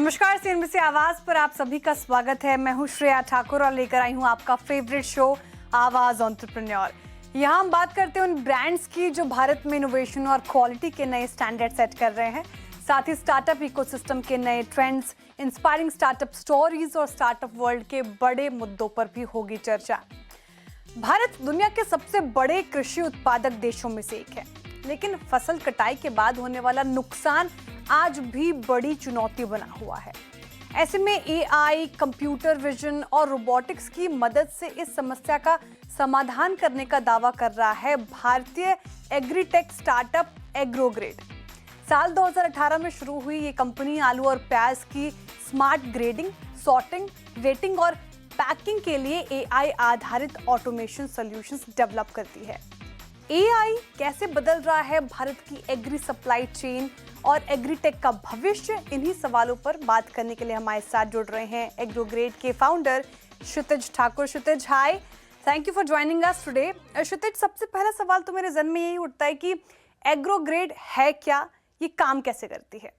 नमस्कार, सीएनबीसी आवाज पर आप सभी का स्वागत है। मैं हूं श्रेया ठाकुर और लेकर आई हूं आपका फेवरेट शो आवाज एंटरप्रेन्योर। यहां हम बात करते हैं उन ब्रांड्स की जो भारत में इनोवेशन और क्वालिटी के नए स्टैंडर्ड सेट कर रहे हैं। साथ ही स्टार्टअप इकोसिस्टम के नए ट्रेंड्स, इंस्पायरिंग स्टार्टअप स्टोरीज और स्टार्टअप वर्ल्ड के बड़े मुद्दों पर भी होगी चर्चा। भारत दुनिया के सबसे बड़े कृषि उत्पादक देशों में से एक है, लेकिन फसल कटाई के बाद होने वाला नुकसान आज भी बड़ी चुनौती बना हुआ है। ऐसे में एआई, कंप्यूटर विजन और रोबोटिक्स की मदद से इस समस्या का समाधान करने का दावा कर रहा है भारतीय एग्रीटेक स्टार्टअप एग्रोग्रेड। साल 2018 में शुरू हुई ये कंपनी आलू और प्याज की स्मार्ट ग्रेडिंग, सॉर्टिंग, वेटिंग और पैकिंग के लिए एआई आधारित ऑटोमेशन सॉल्यूशंस डेवलप करती है। एआई कैसे बदल रहा है भारत की एग्री सप्लाई चेन और एग्रीटेक का भविष्य, इन्हीं सवालों पर बात करने के लिए हमारे साथ जुड़ रहे हैं एग्रोग्रेड के founder Kshitij Thakur. Kshitij, hi, thank you for joining us today. Kshitij, सबसे पहला सवाल तो मेरे जहन में यही उठता है कि एग्रोग्रेड है क्या, ये काम कैसे करती है?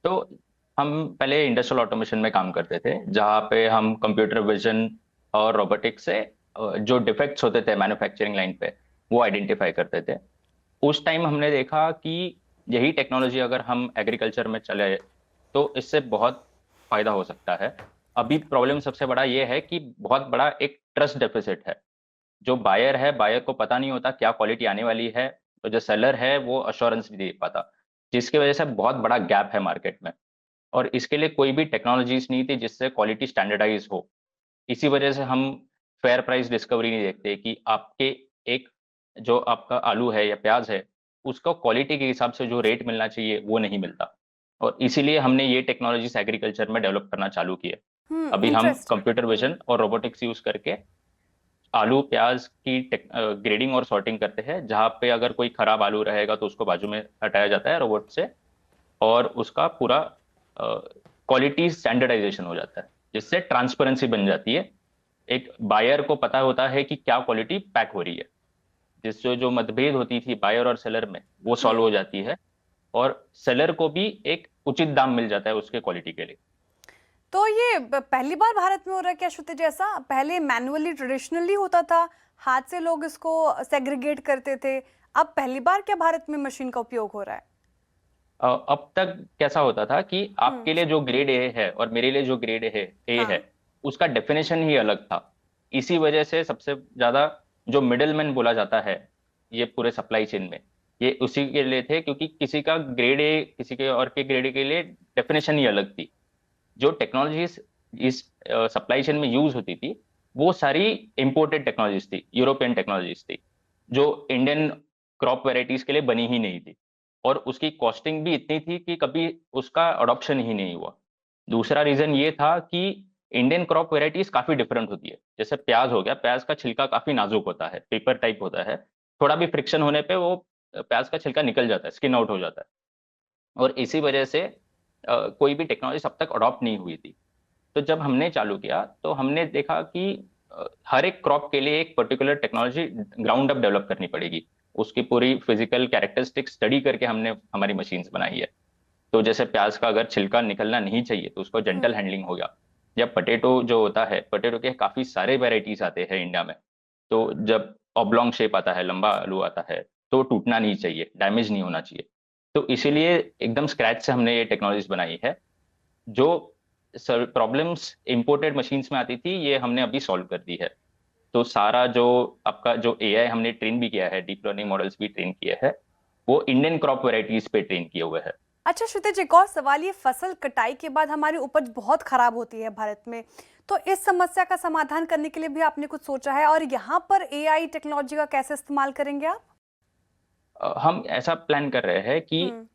तो हम पहले इंडस्ट्रियल ऑटोमेशन में काम करते थे, जहाँ पे हम कंप्यूटर विजन और रोबोटिक्स से जो डिफेक्ट्स होते थे मैन्युफैक्चरिंग लाइन पे, वो आइडेंटिफाई करते थे। उस टाइम हमने देखा कि यही टेक्नोलॉजी अगर हम एग्रीकल्चर में चले तो इससे बहुत फायदा हो सकता है। अभी प्रॉब्लम सबसे बड़ा ये है कि बहुत बड़ा एक ट्रस्ट डेफिसिट है। जो बायर है, बायर को पता नहीं होता क्या क्वालिटी आने वाली है, तो जो सेलर है वो अश्योरेंस नहीं दे पाता, जिसकी वजह से बहुत बड़ा गैप है मार्केट में। और इसके लिए कोई भी टेक्नोलॉजीज नहीं थी जिससे क्वालिटी स्टैंडर्डाइज हो। इसी वजह से हम फेयर प्राइस डिस्कवरी नहीं देखते कि आपके एक जो आपका आलू है या प्याज है, उसका क्वालिटी के हिसाब से जो रेट मिलना चाहिए वो नहीं मिलता। और इसीलिए हमने ये टेक्नोलॉजीज एग्रीकल्चर में डेवलप करना चालू किए। अभी हम इंटरेस्टिंग। कंप्यूटर विजन और रोबोटिक्स यूज करके आलू प्याज की ग्रेडिंग और सॉर्टिंग करते हैं, जहाँ पे अगर कोई खराब आलू रहेगा तो उसको बाजू में हटाया जाता है रोबोट से, और उसका पूरा क्वालिटी स्टैंडर्डाइजेशन हो जाता है, जिससे ट्रांसपेरेंसी बन जाती है। एक बायर को पता होता है कि क्या क्वालिटी पैक हो रही है, जिससे जो मतभेद होती थी बायर और सेलर में वो सॉल्व हो जाती है, और सेलर को भी एक उचित दाम मिल जाता है उसके क्वालिटी के लिए। तो ये पहली बार भारत में हो रहा है क्या क्षितिज? ऐसा पहले मैनुअली ट्रेडिशनली होता था, हाथ से लोग इसको सेग्रीगेट करते थे, अब पहली बार क्या भारत में मशीन का उपयोग हो रहा है? अब तक कैसा होता था कि आपके लिए जो ग्रेड ए है और मेरे लिए जो ग्रेड ए है, हाँ। उसका डेफिनेशन ही अलग था। इसी वजह से सबसे ज्यादा जो मिडलमैन बोला जाता है ये पूरे सप्लाई चेन में, ये उसी के लिए थे, क्योंकि किसी का ग्रेड ए किसी के और के ग्रेड के लिए डेफिनेशन ही अलग थी। जो टेक्नोलॉजीज इस सप्लाई चेन में यूज होती थी वो सारी इंपोर्टेड टेक्नोलॉजीज थी, यूरोपियन टेक्नोलॉजीज थी, जो इंडियन क्रॉप वेराइटीज के लिए बनी ही नहीं थी। और उसकी कॉस्टिंग भी इतनी थी कि कभी उसका अडॉप्शन ही नहीं हुआ। दूसरा रीजन ये था कि इंडियन क्रॉप वेराइटीज काफी डिफरेंट होती है। जैसे प्याज हो गया, प्याज का छिलका काफी नाजुक होता है, पेपर टाइप होता है, थोड़ा भी फ्रिक्शन होने पे वो प्याज का छिलका निकल जाता है, स्किन आउट हो जाता है। और इसी वजह से कोई भी टेक्नोलॉजी अब तक अडॉप्ट नहीं हुई थी। तो जब हमने चालू किया तो हमने देखा कि हर एक क्रॉप के लिए एक particular technology ground up develop करनी पड़ेगी। उसकी पूरी फिजिकल कैरेक्टरिस्टिक स्टडी करके हमने हमारी मशीन्स बनाई है। तो जैसे प्याज का अगर छिलका निकलना नहीं चाहिए तो उसको जेंटल हैंडलिंग हो गया। या पटेटो जो होता है, पटेटो के काफी सारे वेराइटीज आते हैं इंडिया में। तो जब ऑब्लॉन्ग शेप आता है, लंबा आलू आता है, तो टूटना नहीं चाहिए, डैमेज नहीं होना चाहिए। तो इसीलिए एकदम स्क्रैच से हमने ये टेक्नोलॉजीज बनाई है। जो प्रॉब्लम्स इंपोर्टेड मशीन्स में आती थी ये हमने अभी सॉल्व कर दी है। तो सारा जो आपका जो एआई हमने ट्रेन भी किया है, डीप लर्निंग मॉडल्स भी ट्रेन किए हैं, वो इंडियन क्रॉप वेराइटीज पे ट्रेन किए हुए हैं। अच्छा क्षितिज, एक और सवाल, ये फसल कटाई के बाद हमारी उपज बहुत खराब होती है भारत में, तो इस समस्या का समाधान करने के लिए भी आपने कुछ सोचा है और यहाँ पर एआई टेक्नोलॉजी का कैसे इस्तेमाल करेंगे आप? हम ऐसा प्लान कर रहे हैं कि हम्म।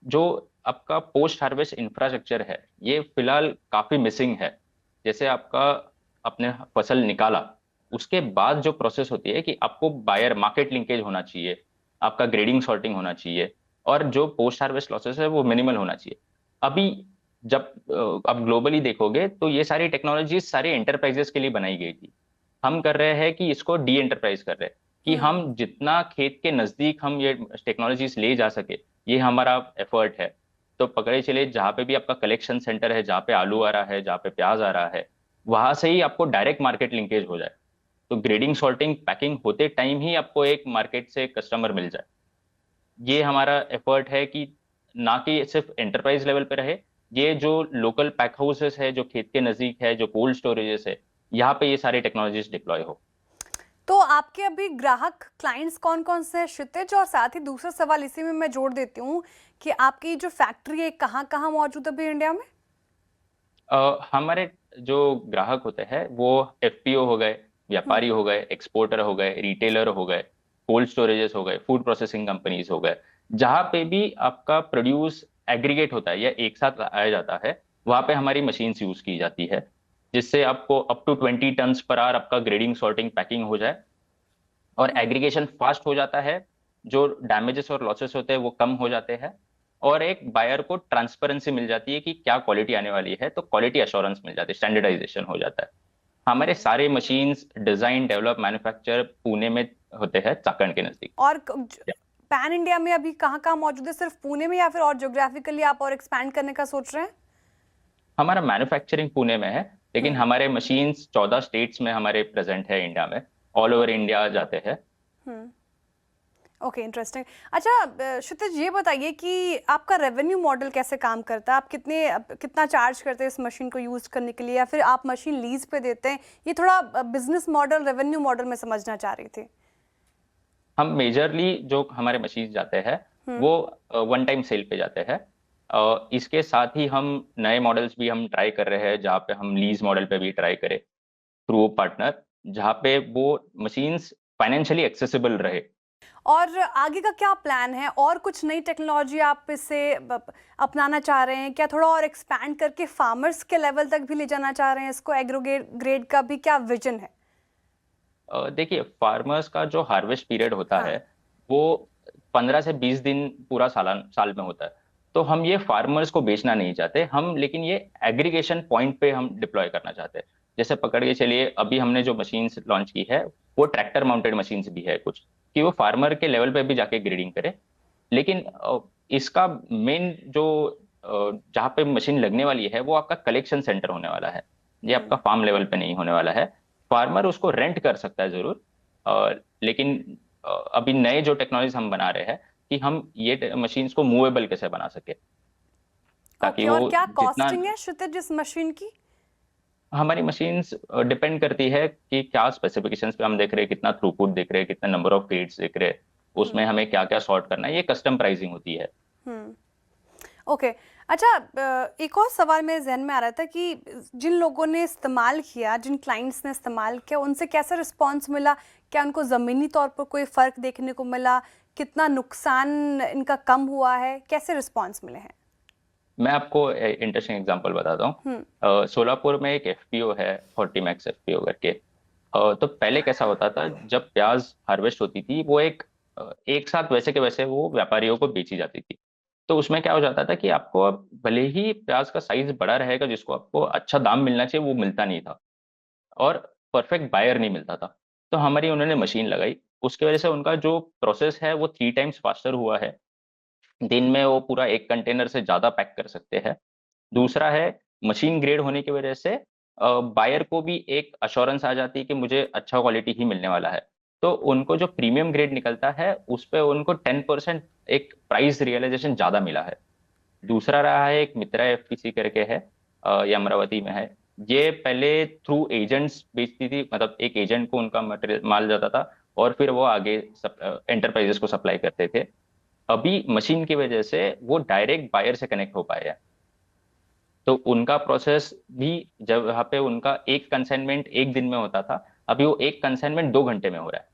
जो आपका पोस्ट हार्वेस्ट इंफ्रास्ट्रक्चर है ये फिलहाल काफी मिसिंग है। जैसे आपका आपने फसल निकाला, उसके बाद जो प्रोसेस होती है कि आपको बायर मार्केट लिंकेज होना चाहिए, आपका ग्रेडिंग सॉर्टिंग होना चाहिए, और जो पोस्ट हार्वेस्ट लॉसेस है वो मिनिमल होना चाहिए। अभी जब आप ग्लोबली देखोगे तो ये सारी टेक्नोलॉजीज सारे एंटरप्राइजेस के लिए बनाई गई थी। हम कर रहे हैं कि इसको डी एंटरप्राइज कर रहे हैं, कि हम जितना खेत के नजदीक हम ये टेक्नोलॉजीज ले जा सके, ये हमारा एफर्ट है। तो पकड़े चलिए जहाँ पे भी आपका कलेक्शन सेंटर है, जहाँ पे आलू आ रहा है, जहाँ पे प्याज आ रहा है, वहां से ही आपको डायरेक्ट मार्केट लिंकेज हो जाए। तो ग्रेडिंग, सॉर्टिंग, पैकिंग होते टाइम ही आपको एक मार्केट से कस्टमर मिल जाए। ये हमारा एफर्ट है कि ना कि सिर्फ एंटरप्राइज लेवल पे रहे, ये जो लोकल पैक हाउसेस है, जो खेत के नजदीक है, जो कोल्ड स्टोरेजेस है, यहाँ पे ये सारी टेक्नोलॉजीज डिप्लॉय हो। तो आपके अभी ग्राहक क्लाइंट्स कौन कौन से हैं क्षितिज? और साथ ही दूसरा सवाल इसी में मैं जोड़ देती हूँ कि आपकी जो फैक्ट्री है कहाँ कहाँ मौजूद है अभी इंडिया में? हमारे जो ग्राहक होते हैं वो एफपीओ हो गए, व्यापारी हो गए, एक्सपोर्टर हो गए, रिटेलर हो गए, कोल्ड स्टोरेजेस हो गए, फूड प्रोसेसिंग कंपनीज हो गए। जहां पे भी आपका प्रोड्यूस एग्रीगेट होता है या एक साथ आया जाता है, वहां पे हमारी मशीन्स यूज की जाती है, जिससे आपको up to 20 tons per hour आपका ग्रेडिंग, सॉर्टिंग, पैकिंग हो जाए और एग्रीगेशन फास्ट हो जाता है। जो डैमेजेस और लॉसेस होते हैं वो कम हो जाते हैं और एक बायर को ट्रांसपेरेंसी मिल जाती है कि क्या क्वालिटी आने वाली है, तो क्वालिटी अश्योरेंस मिल जाती है, स्टैंडर्डाइजेशन हो जाता है। हमारे सारे machines design, develop, manufacture Pune में होते हैं, चाकण के नजदीक। और पैन इंडिया में अभी कहाँ कहाँ मौजूद है? सिर्फ पुणे में या फिर और ज्योग्राफिकली आप और एक्सपैंड करने का सोच रहे हैं? हमारा मैन्युफैक्चरिंग पुणे में है, लेकिन हमारे मशीन्स 14 स्टेट्स में हमारे प्रेजेंट है इंडिया में, ऑल ओवर इंडिया जाते हैं। Okay, interesting. अच्छा क्षितिज, ये बताइए कि आपका रेवेन्यू मॉडल कैसे काम करता है? आप कितना चार्ज करते हैं इस मशीन को यूज करने के लिए, या फिर आप मशीन लीज पे देते हैं? ये थोड़ा बिजनेस मॉडल, रेवेन्यू मॉडल में समझना चाह रही थी। हम मेजरली जो हमारे मशीन जाते हैं वो वन टाइम सेल पे जाते हैं। इसके साथ ही हम नए मॉडल्स भी हम ट्राई कर रहे हैं, जहाँ पे हम लीज मॉडल पे भी ट्राई करें थ्रू पार्टनर, जहाँ पे वो मशीन्स फाइनेंशियली एक्सेसिबल रहे। और आगे का क्या प्लान है? और कुछ नई टेक्नोलॉजी आप इससे अपनाना चाह रहे हैं क्या? थोड़ा और एक्सपैंड करके फार्मर्स के लेवल तक भी ले जाना चाह रहे हैं इसको? एग्रो ग्रेड का भी क्या विजन है? देखिए, फार्मर्स का जो हार्वेस्ट पीरियड होता हाँ। है वो 15 से 20 दिन पूरा साल में होता है। तो हम ये फार्मर्स को बेचना नहीं चाहते हम, लेकिन ये एग्रीगेशन पॉइंट पे हम डिप्लॉय करना चाहते हैं। जैसे पकड़ के चलिए, अभी हमने जो मशीन्स लॉन्च की है वो ट्रैक्टर माउंटेड मशीन्स भी है कुछ, कि वो फार्मर के लेवल पे भी जाके ग्रेडिंग करे। लेकिन इसका मेन जो जहाँ पे मशीन लगने वाली है वो आपका कलेक्शन सेंटर होने वाला है, ये आपका फार्म लेवल पे नहीं होने वाला है। फार्मर उसको रेंट कर सकता है जरूर, लेकिन अभी नए जो टेक्नोलॉजीज हम बना रहे हैं कि हम ये मशीन्स को मूवेबल कैसे बना सके, ताकि ओके, और वो क्या जितना कॉस्टिंग है क्षितिज इस मशीन की? हमारी मशीन्स डिपेंड करती है कि क्या स्पेसिफिकेशंस पे हम देख रहे हैं, कितना थ्रूपुट देख रहे हैं, कितना नंबर ऑफ ग्रेड्स देख रहे हैं, उसमें हमें क्या क्या सॉर्ट करना है, ये कस्टम प्राइसिंग होती है। ओके। अच्छा, एक और सवाल मेरे जहन में आ रहा था कि जिन लोगों ने इस्तेमाल किया, जिन क्लाइंट्स ने इस्तेमाल किया, उनसे कैसा रिस्पांस मिला? क्या उनको ज़मीनी तौर पर कोई फ़र्क देखने को मिला? कितना नुकसान इनका कम हुआ है? कैसे रिस्पांस मिले हैं? मैं आपको इंटरेस्टिंग एग्जांपल बताता हूँ। सोलापुर में एक एफपीओ है, फॉर्टीमैक्स एफपीओ करके। तो पहले कैसा होता था, जब प्याज हार्वेस्ट होती थी वो एक साथ वैसे के वैसे वो व्यापारियों को बेची जाती थी। तो उसमें क्या हो जाता था कि आपको अब भले ही प्याज का साइज बड़ा रहेगा, जिसको आपको अच्छा दाम मिलना चाहिए वो मिलता नहीं था, और परफेक्ट बायर नहीं मिलता था। तो हमारी उन्होंने मशीन लगाई, उसकी वजह से उनका जो प्रोसेस है वो 3 टाइम्स फास्टर हुआ है। दिन में वो पूरा एक कंटेनर से ज्यादा पैक कर सकते हैं। दूसरा है, मशीन ग्रेड होने की वजह से बायर को भी एक अश्योरेंस आ जाती है कि मुझे अच्छा क्वालिटी ही मिलने वाला है। तो उनको जो प्रीमियम ग्रेड निकलता है उस पे उनको 10% एक प्राइस रियलाइजेशन ज्यादा मिला है। दूसरा रहा है, एक मित्रा एफपीसी करके है, ये अमरावती में है। ये पहले थ्रू एजेंट्स बेचती थी, मतलब एक एजेंट को उनका मटेरियल माल जाता था और फिर वो आगे एंटरप्राइजेस को सप्लाई करते थे। अभी मशीन की वजह से वो डायरेक्ट बायर से कनेक्ट हो पाए हैं। तो उनका प्रोसेस भी, जब यहाँ पे उनका एक कंसाइनमेंट एक दिन में होता था, अभी वो एक कंसाइनमेंट 2 घंटे में हो रहा है।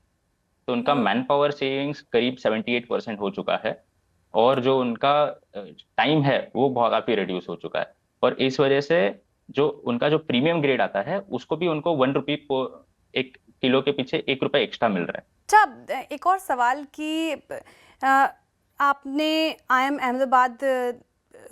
तो उनका मैन पावर सेविंग्स करीब 78% हो चुका है, और जो उनका टाइम है वो बहुत काफी रिड्यूस हो चुका है। और इस वजह से जो उनका जो प्रीमियम ग्रेड आता है उसको भी उनको 1 रुपी को, 1 किलो के पीछे 1 रुपए एक्स्ट्रा मिल रहा है। अच्छा, एक और सवाल कि आपने IIM अहमदाबाद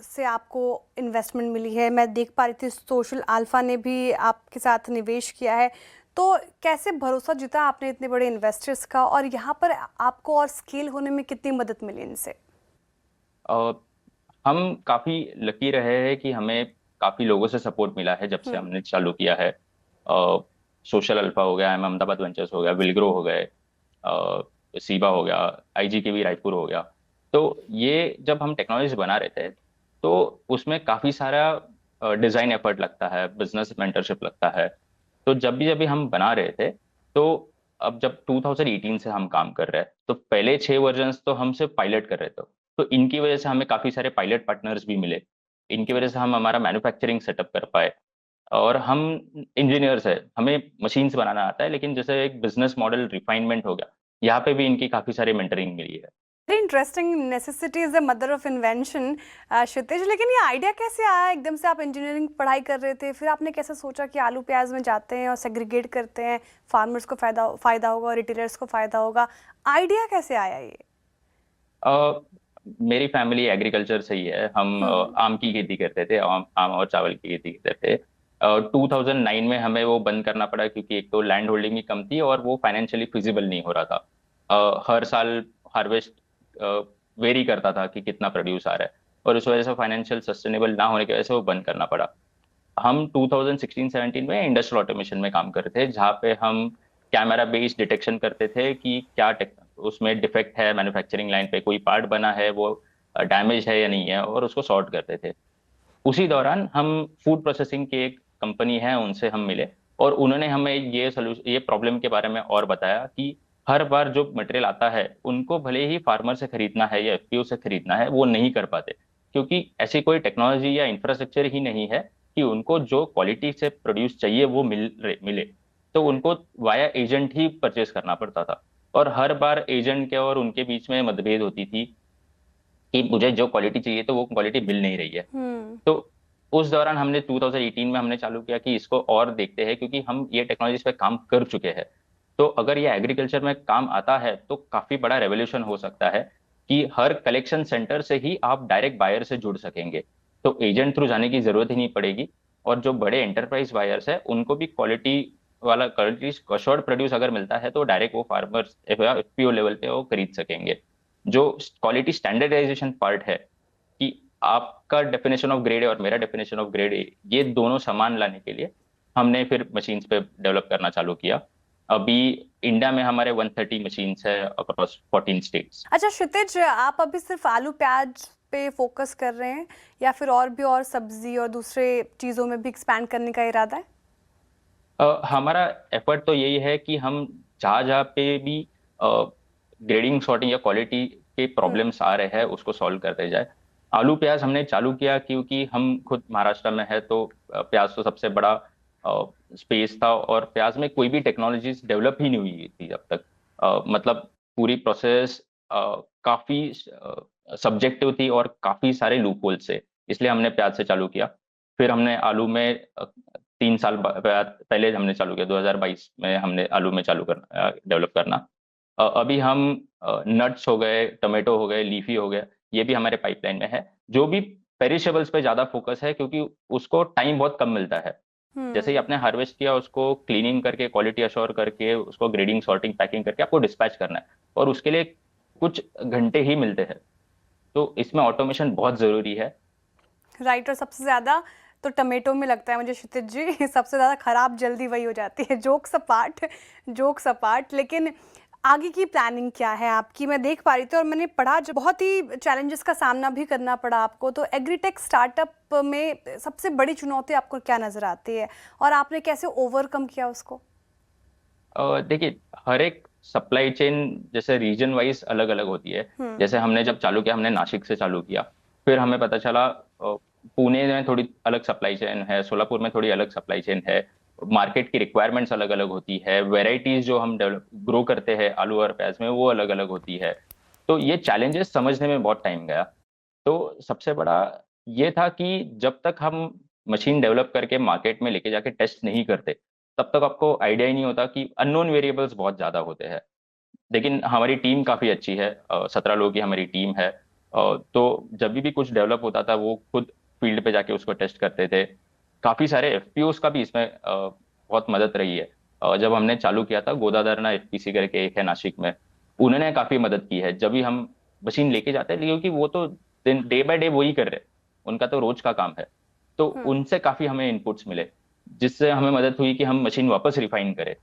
से आपको इन्वेस्टमेंट मिली है, मैं देख पा रही थी सोशल अल्फा ने भी आपके साथ निवेश किया है, तो कैसे भरोसा जीता आपने इतने बड़े इन्वेस्टर्स का, और यहाँ पर आपको और स्केल होने में कितनी मदद मिली इनसे? हम काफी लकी रहे हैं कि हमें काफी लोगों से सपोर्ट मिला है जब से हमने चालू किया है। सोशल अल्फा हो गया, अहमदाबाद वेंचर्स हो गया, विलग्रो हो गए, सीबा हो गया, आईजीकेवी रायपुर हो गया। तो ये जब हम टेक्नोलॉजी बना रहे थे तो उसमें काफी सारा डिजाइन एफर्ट लगता है, बिजनेस मेंटरशिप लगता है। तो जब भी हम बना रहे थे, तो अब जब 2018 से हम काम कर रहे हैं तो पहले 6 वर्जन्स तो हम सिर्फ पायलट कर रहे थे। तो इनकी वजह से हमें काफी सारे पायलट पार्टनर्स भी मिले। इनकी वजह से हम हमारा मैन्युफैक्चरिंग सेटअप कर पाए। और हम इंजीनियर्स है, हमें मशीन्स बनाना आता है, लेकिन जैसे एक बिजनेस मॉडल रिफाइनमेंट हो गया, यहाँ पे भी इनकी काफी सारी मेंटरिंग मिली है। Very interesting, necessity is the mother of invention. Kshitij, लेकिन ये आइडिया कैसे आया? एकदम से आप इंजीनियरिंग पढ़ाई कर रहे थे, फिर आपने कैसे सोचा कि आलू प्याज में जाते हैं और सेग्रीगेट करते हैं, फार्मर्स को फायदा होगा और रिटेलर्स को फायदा होगा? आइडिया कैसे आया ये? अ, मेरी फैमिली एग्रीकल्चर से ही है। हम आम की खेती करते थे, आम और चावल की खेती करते थे। 2009 में हमें वो बंद करना पड़ा क्योंकि एक तो लैंड होल्डिंग भी कम थी और वो फाइनेंशियली फिजिबल नहीं हो रहा था। हर साल हार्वेस्ट वेरी करता था कि कितना प्रोड्यूस आ रहा है, और उस वजह से फाइनेंशियल सस्टेनेबल ना होने की वजह से वो बंद करना पड़ा। हम 2016-17 में इंडस्ट्रियल ऑटोमेशन में काम करते थे, जहाँ पे हम कैमरा बेस्ड डिटेक्शन करते थे कि क्या उसमें डिफेक्ट है, मैन्युफैक्चरिंग लाइन पे कोई पार्ट बना है, वो डैमेज है या नहीं है, और उसको सॉर्ट करते थे। उसी दौरान हम फूड प्रोसेसिंग की एक कंपनी है, उनसे हम मिले, और उन्होंने हमें ये प्रॉब्लम के बारे में और बताया कि हर बार जो मटेरियल आता है उनको भले ही फार्मर से खरीदना है या एफपीओ से खरीदना है, वो नहीं कर पाते, क्योंकि ऐसी कोई टेक्नोलॉजी या इंफ्रास्ट्रक्चर ही नहीं है कि उनको जो क्वालिटी से प्रोड्यूस चाहिए वो मिले। तो उनको वाया एजेंट ही परचेस करना पड़ता था, और हर बार एजेंट के और उनके बीच में मतभेद होती थी कि मुझे जो क्वालिटी चाहिए तो वो क्वालिटी मिल नहीं रही है। तो उस दौरान हमने 2018 में हमने चालू किया कि इसको और देखते हैं, क्योंकि हम ये टेक्नोलॉजीज पे काम कर चुके हैं। तो अगर ये एग्रीकल्चर में काम आता है तो काफी बड़ा रेवोल्यूशन हो सकता है कि हर कलेक्शन सेंटर से ही आप डायरेक्ट बायर से जुड़ सकेंगे। तो एजेंट थ्रू जाने की जरूरत ही नहीं पड़ेगी, और जो बड़े एंटरप्राइज बायर्स है उनको भी क्वालिटी अश्योर्ड प्रोड्यूस अगर मिलता है तो डायरेक्ट वो फार्मर्स एफपीओ लेवल पे वो खरीद सकेंगे। जो क्वालिटी स्टैंडर्डाइजेशन पार्ट है कि आपका डेफिनेशन ऑफ ग्रेड ए और मेरा डेफिनेशन ऑफ ग्रेड ए, ये दोनों समान लाने के लिए हमने फिर मशीन्स पे डेवलप करना चालू किया। अभी इंडिया में हमारे 130 मशीन्स है अक्रॉस 14 स्टेट्स। अच्छा क्षितिज, आप अभी सिर्फ आलू प्याज पे फोकस कर रहे हैं या फिर और भी और सब्जी और दूसरे चीजों में भी एक्सपैंड करने का इरादा है? हमारा एफर्ट तो यही है कि हम जहाँ जहाँ पे भी ग्रेडिंग सॉर्टिंग या क्वालिटी के प्रॉब्लम्स आ रहे हैं उसको सॉल्व करते जाए। आलू प्याज हमने चालू किया क्योंकि हम खुद महाराष्ट्र में है, तो प्याज तो सबसे बड़ा स्पेस था, और प्याज में कोई भी टेक्नोलॉजीज डेवलप ही नहीं हुई थी जब तक। मतलब पूरी प्रोसेस काफी सब्जेक्टिव थी और काफी सारे लूप होल्स थे, इसलिए हमने प्याज से चालू किया। फिर हमने आलू में 3 साल पहले हमने चालू किया, 2022 में हमने आलू में चालू करना डेवलप करना। अभी हम नट्स हो गए, टोमेटो हो गए, लीफी हो गए, ये भी हमारे पाइपलाइन में है। जो भी पेरिशेबल्स पे ज्यादा फोकस है क्योंकि उसको टाइम बहुत कम मिलता है। जैसे ही आपने हार्वेस्ट किया उसको क्लीनिंग करके, क्वालिटी अश्योर करके, उसको ग्रेडिंग सॉर्टिंग पैकिंग करके आपको डिस्पैच करना है, और उसके लिए कुछ घंटे ही मिलते हैं। तो इसमें ऑटोमेशन बहुत जरूरी है। राइट, और सबसे ज्यादा तो टमेटो में लगता है मुझे क्षितिज जी, सबसे ज्यादा खराब जल्दी वही हो जाती है। जोक्स अपार्ट, लेकिन आगे की प्लानिंग क्या है आपकी? मैं देख पा रही थी और मैंने पढ़ा जो बहुत ही चैलेंजेस का सामना भी करना पड़ा आपको, तो एग्रीटेक स्टार्टअप में सबसे बड़ी चुनौती आपको क्या नजर आती है और आपने कैसे ओवरकम किया उसको? देखिए, हर एक सप्लाई चेन जैसे रीजन वाइज अलग अलग होती है। जैसे हमने जब चालू किया, हमने नासिक से चालू किया, फिर हमें पता चला पुणे में थोड़ी अलग सप्लाई चेन है, सोलापुर में थोड़ी अलग सप्लाई चेन है, मार्केट की रिक्वायरमेंट्स अलग अलग होती है, वेराइटीज जो हम ग्रो करते हैं आलू और प्याज में वो अलग अलग होती है। तो ये चैलेंजेस समझने में बहुत टाइम गया। तो सबसे बड़ा ये था कि जब तक हम मशीन डेवलप करके मार्केट में लेके जाके टेस्ट नहीं करते, तब तक आपको आइडिया ही नहीं होता कि अननोन वेरिएबल्स बहुत ज्यादा होते हैं। लेकिन हमारी टीम काफी अच्छी है, 17 लोगों की हमारी टीम है। तो जब भी कुछ डेवलप होता था वो खुद फील्ड पे जाके उसको टेस्ट करते थे। काफी सारे एफपीओस का भी इसमें बहुत मदद रही है। जब हमने चालू किया था, गोदाधरना एफपीसी करके एक है नासिक में, उन्होंने काफी मदद की है। जब भी हम मशीन लेके जाते हैं, क्योंकि वो तो दिन डे बाय डे वही कर रहे हैं, उनका तो रोज का काम है। तो उनसे काफी हमें इनपुट्स मिले, जिससे हमें मदद हुई कि हम मशीन वापस रिफाइन करें।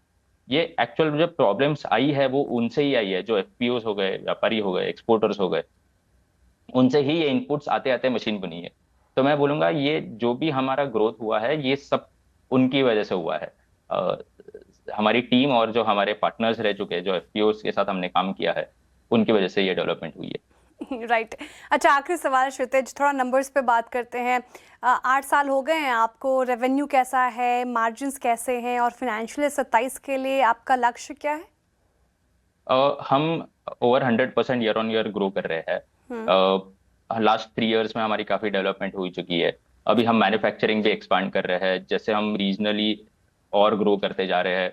ये एक्चुअल जो प्रॉब्लम्स आई है वो उनसे ही आई है, जो एफपीओस हो गए, व्यापारी हो गए, एक्सपोर्टर्स हो गए, उनसे ही ये इनपुट्स आते आते मशीन बनी है। तो मैं बोलूंगा ये जो भी हमारा ग्रोथ हुआ है ये सब उनकी वजह से हुआ है। अ, हमारी टीम और जो हमारे पार्टनर्स रह चुके हैं, जो एफपीओस के साथ हमने काम किया है, उनकी वजह से ये डेवलपमेंट हुई है। राइट अच्छा, आखिरी सवाल क्षितिज, थोड़ा नंबर्स पे बात करते हैं। 8 साल हो गए हैं आपको, रेवेन्यू कैसा है, मार्जिन्स कैसे हैं, और फाइनेंशियल 27 के लिए आपका लक्ष्य क्या है? हम over 100% year on year grow कर रहे हैं। लास्ट 3 इयर्स में हमारी काफी डेवलपमेंट हो चुकी है। अभी हम मैन्युफैक्चरिंग भी एक्सपांड कर रहे हैं, जैसे हम रीजनली और ग्रो करते जा रहे हैं।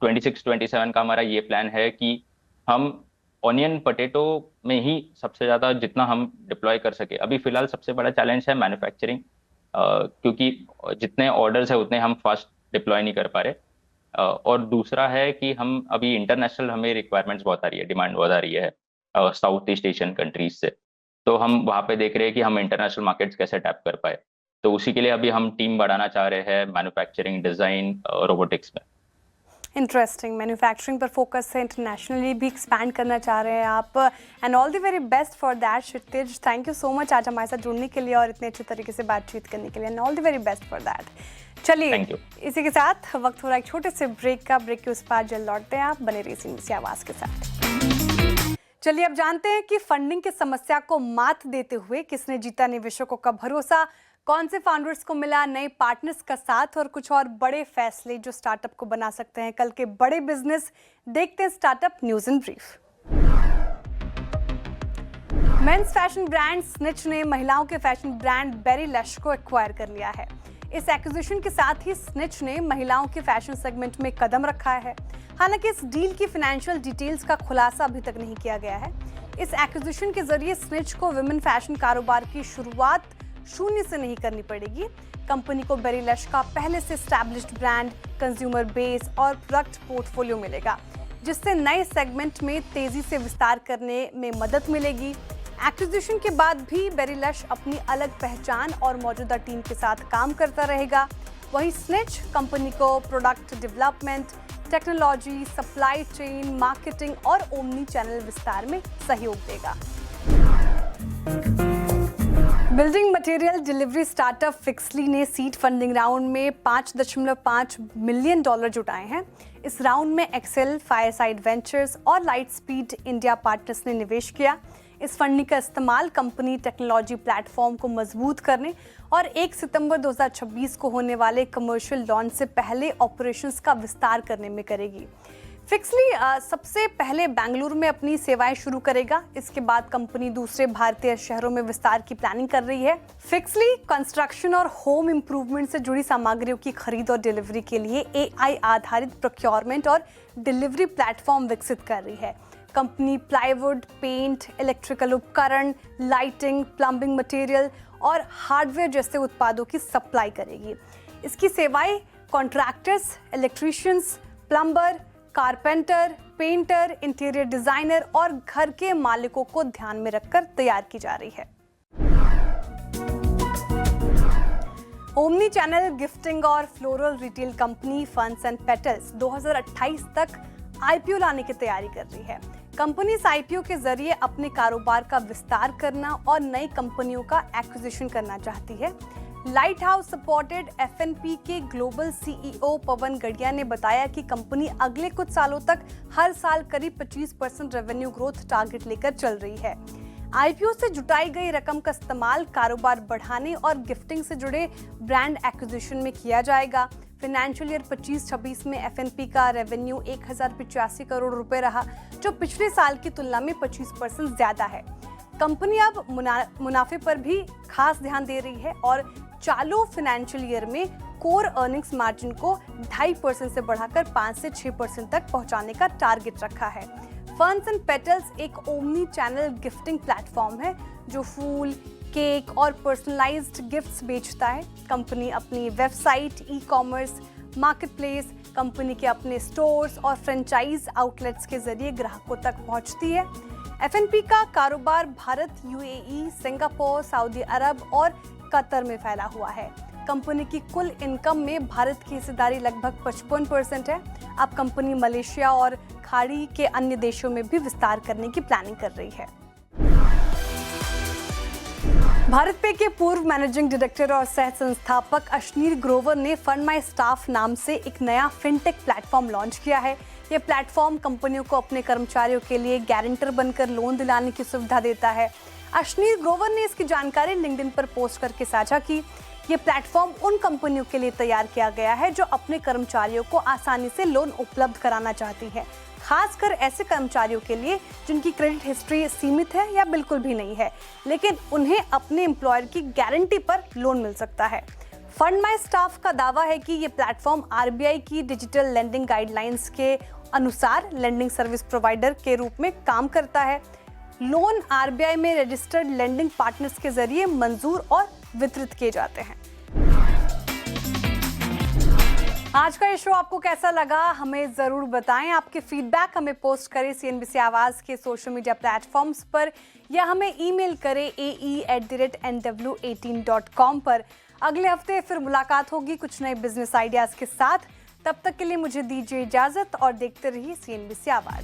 26-27 का हमारा ये प्लान है कि हम ऑनियन पोटैटो में ही सबसे ज्यादा जितना हम डिप्लॉय कर सके। अभी फिलहाल सबसे बड़ा चैलेंज है मैन्युफैक्चरिंग, क्योंकि जितने ऑर्डर्स है उतने हम फास्ट डिप्लॉय नहीं कर पा रहे। और दूसरा है कि हम अभी इंटरनेशनल, हमें रिक्वायरमेंट्स बहुत आ रही है, डिमांड बहुत आ रही है साउथ ईस्ट एशियन कंट्रीज से। तो हम वहाँ पे देख रहे हैं कि हम इंटरनेशनल मार्केट्स कैसे टैप कर पाए। तो उसी के लिए अभी हम टीम बढ़ाना चाह रहे हैं मैन्युफैक्चरिंग, डिजाइन, रोबोटिक्स में। इंटरेस्टिंग, मैन्युफैक्चरिंग पर फोकस है, इंटरनेशनली भी एक्सपैंड करना चाह रहे हैं आप, and all the very best for that Kshitij. Thank you so much आज हमारे साथ जुड़ने के लिए और इतने अच्छे तरीके से बातचीत करने के लिए, and all the very best for that. चलिए इसी के साथ वक्त हो रहा है एक छोटे से ब्रेक का। ब्रेक के उस पार जल्द लौटते हैं, आप बने रहिए इसी आवाज के साथ। चलिए अब जानते हैं कि फंडिंग की समस्या को मात देते हुए किसने जीता निवेशकों का भरोसा, कौन से फाउंडर्स को मिला नए पार्टनर्स का साथ, और कुछ और बड़े फैसले जो स्टार्टअप को बना सकते हैं कल के बड़े बिजनेस। देखते हैं startup news in brief. Mains fashion brand snitch ने महिलाओं के फैशन ब्रांड बेरी लश को एक्वायर कर लिया है। इस एक्विजिशन के साथ ही स्निच ने महिलाओं के फैशन सेगमेंट में कदम रखा है। हालांकि इस डील की फाइनेंशियल डिटेल्स का खुलासा अभी तक नहीं किया गया है। इस एक्विजिशन के जरिए स्निच को विमेन फैशन कारोबार की शुरुआत शून्य से नहीं करनी पड़ेगी। कंपनी को बेरी लश का पहले से एस्टैब्लिश्ड ब्रांड, कंज्यूमर बेस और प्रोडक्ट पोर्टफोलियो मिलेगा, जिससे नए सेगमेंट में तेजी से विस्तार करने में मदद मिलेगी। एक्विजिशन के बाद भी बेरी लश अपनी अलग पहचान और मौजूदा टीम के साथ काम करता रहेगा। वहीं स्निच कंपनी को product development, technology, supply chain, marketing और ओमनी चैनल विस्तार में सहयोग देगा। बिल्डिंग मटेरियल डिलीवरी स्टार्टअप फिक्सली ने सीड फंडिंग राउंड में $5.5 मिलियन जुटाए हैं। इस राउंड में एक्सेल, फायरसाइड वेंचर्स और लाइट स्पीड इंडिया पार्टनर्स ने निवेश किया। इस फंडिंग का इस्तेमाल कंपनी टेक्नोलॉजी प्लेटफॉर्म को मजबूत करने और 1 सितंबर 2026 को होने वाले कमर्शियल लॉन्च से पहले ऑपरेशंस का विस्तार करने में करेगी। फिक्सली सबसे पहले बेंगलुरु में अपनी सेवाएं शुरू करेगा। इसके बाद कंपनी दूसरे भारतीय शहरों में विस्तार की प्लानिंग कर रही है। फिक्सली कंस्ट्रक्शन और होम इंप्रूवमेंट से जुड़ी सामग्रियों की खरीद और डिलीवरी के लिए AI आधारित प्रोक्योरमेंट और डिलीवरी प्लेटफॉर्म विकसित कर रही है। कंपनी प्लाईवुड, पेंट, इलेक्ट्रिकल उपकरण, लाइटिंग, प्लम्बिंग मटेरियल और हार्डवेयर जैसे उत्पादों की सप्लाई करेगी। इसकी सेवाएं contractors, electricians, plumber, carpenter, painter, interior designer और घर के मालिकों को ध्यान में रखकर तैयार की जा रही है। ओमनी चैनल गिफ्टिंग और फ्लोरल रिटेल कंपनी फंस एंड पेटल्स 2028 तक IPO लाने की तैयारी कर रही है। कंपनी इस IPO के जरिए अपने कारोबार का विस्तार करना और नई कंपनियों का एक्विजिशन करना चाहती है। लाइट हाउस सपोर्टेड FNP के ग्लोबल CEO पवन गढ़िया ने बताया कि कंपनी अगले कुछ सालों तक हर साल करीब 25% रेवेन्यू ग्रोथ टारगेट लेकर चल रही है। IPO से जुटाई गई रकम का इस्तेमाल कारोबार बढ़ाने और गिफ्टिंग से जुड़े ब्रांड एक्विजिशन में किया जाएगा। फाइनेंशियल ईयर 25-26 में FNP का रेवेन्यू 1085 करोड़ रुपए रहा, जो पिछले साल की तुलना में 25% ज्यादा है। कंपनी अब मुनाफे पर भी खास ध्यान दे रही है और चालू फाइनेंशियल ईयर में कोर अर्निंग्स मार्जिन को 2.5% से बढ़ाकर 5 से 6% तक पहुंचाने का टारगेट रखा है। फंस एंड पेटल्स एक ओमनी चैनल गिफ्टिंग प्लेटफॉर्म है जो फूल, केक और पर्सनलाइज्ड गिफ्ट्स बेचता है। कंपनी अपनी वेबसाइट, ई-कॉमर्स, मार्केटप्लेस, कंपनी के अपने स्टोर्स और फ्रेंचाइज आउटलेट्स के जरिए ग्राहकों तक पहुंचती है। एफएनपी का कारोबार भारत, यूएई, सिंगापुर, सऊदी अरब और कतर में फैला हुआ है। कंपनी की कुल इनकम में भारत की हिस्सेदारी लगभग 55% है। अब कंपनी मलेशिया और खाड़ी के अन्य देशों में भी विस्तार करने की प्लानिंग कर रही है। भारत पे के पूर्व मैनेजिंग डायरेक्टर और सह संस्थापक अश्नीर ग्रोवर ने फंड माई स्टाफ नाम से एक नया फिनटेक प्लेटफॉर्म लॉन्च किया है। यह प्लेटफॉर्म कंपनियों को अपने कर्मचारियों के लिए गारंटर बनकर लोन दिलाने की सुविधा देता है। अश्नीर ग्रोवर ने इसकी जानकारी लिंक्डइन पर पोस्ट करके साझा की। ये प्लेटफॉर्म उन कंपनियों के लिए तैयार किया गया है जो अपने कर्मचारियों को आसानी से लोन उपलब्ध कराना चाहती है, खासकर ऐसे कर्मचारियों के लिए जिनकी क्रेडिट हिस्ट्री सीमित है या बिल्कुल भी नहीं है, लेकिन उन्हें अपने एम्प्लॉयर की गारंटी पर लोन मिल सकता है। फंड माई स्टाफ का दावा है कि ये प्लेटफॉर्म आरबीआई की डिजिटल लेंडिंग गाइडलाइंस के अनुसार लेंडिंग सर्विस प्रोवाइडर के रूप में काम करता है। लोन आरबीआई में रजिस्टर्ड लेंडिंग पार्टनर्स के जरिए मंजूर और वितरित किए जाते हैं। आज का ये शो आपको कैसा लगा हमें जरूर बताएं। आपके फीडबैक हमें पोस्ट करें CNBC आवाज के सोशल मीडिया प्लेटफॉर्म्स पर या हमें ईमेल करें ae@nw18.com पर। अगले हफ्ते फिर मुलाकात होगी कुछ नए बिजनेस आइडियाज के साथ। तब तक के लिए मुझे दीजिए इजाजत और देखते रहिए CNBC आवाज।